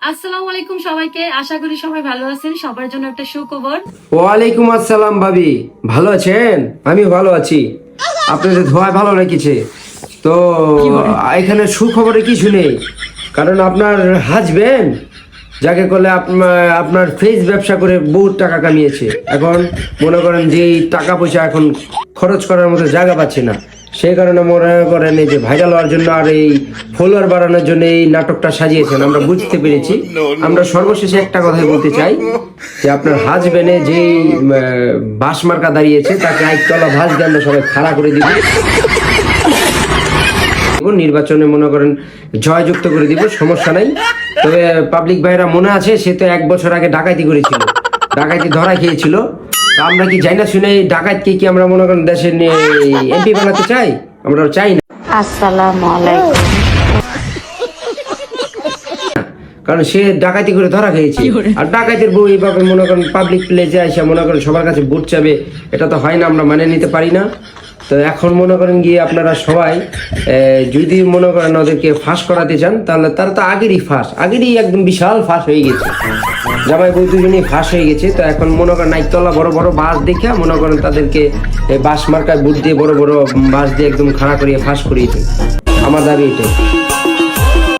আসসালামু আলাইকুম সবাইকে, আশা করি সবাই ভালো আছেন। সবার জন্য একটা সুখবর। ওয়ালাইকুম আসসালাম ভাবি, ভালো আছেন? আমি ভালো আছি। আপনাদের ধোয়া ভালো রেখেছে তো। এখানে সুখবরে কিছু নেই, কারণ আপনার হাজবেন্ড যাকে করলে আপনার ফেস ব্যবসা করে বহুত টাকা কামিয়েছে। এখন মনে করেন যে এই টাকা পয়সা এখন খরচ করার মতো জায়গা পাচ্ছে না, সেই কারণে মনে করেন এই যে ভাইরাল হওয়ার জন্য আর এই ফলোয়ার বাড়ানোর জন্য এই নাটকটা সাজিয়েছেন। আমরা বুঝতে পেরেছি। আমরা সর্বশেষে একটা কথাই বলতে চাই যে আপনার হাজবেন্ডে যেই বাস মার্কা দাঁড়িয়েছে তাকে একতলা ভাস দিয়ে আমরা সবাই খাড়া করে দিব। নির্বাচনে মনে করেন জয়যুক্ত করে দিব, সমস্যা নাই। তবে পাবলিক ভাইরা মনে আছে, সে তো 1 বছর আগে ডাকাতি করেছিল, ডাকাতি ধরা খেয়েছিল। তা আমরা কি যাই না শুনে ডাকাতকে কি আমরা মনে করেন দেশের এমপি বানাতে চাই? আমরা চাই না, আসসালামু আলাইকুম। কারণ সে ডাকাতি করে ধরা খেয়েছে। আর ডাকাতের বউ এইভাবে মনে করেন পাবলিক প্লেসে আসে মনে করেন সবার কাছে ভোট চাবে, এটা তো হয় না, আমরা মানে নিতে পারি না। তো এখন মনে করেন গিয়ে আপনারা সবাই যদি মনে করেন ওদেরকে ফাঁস করাতে চান, তাহলে তারা তো আগেরই একদম বিশাল ফাঁস হয়ে গেছে। জামাই বউ দুজনেই ফাঁস হয়ে গেছে। তো এখন মনে করেন নাইকতলা বড় বড় বাস দেখে মনে করেন তাদেরকে বাস মার্কায় বুট দিয়ে বড় বড় বাস দিয়ে একদম খাড়া করিয়ে ফাঁস করিয়েছে। আমার দাবি এটাই।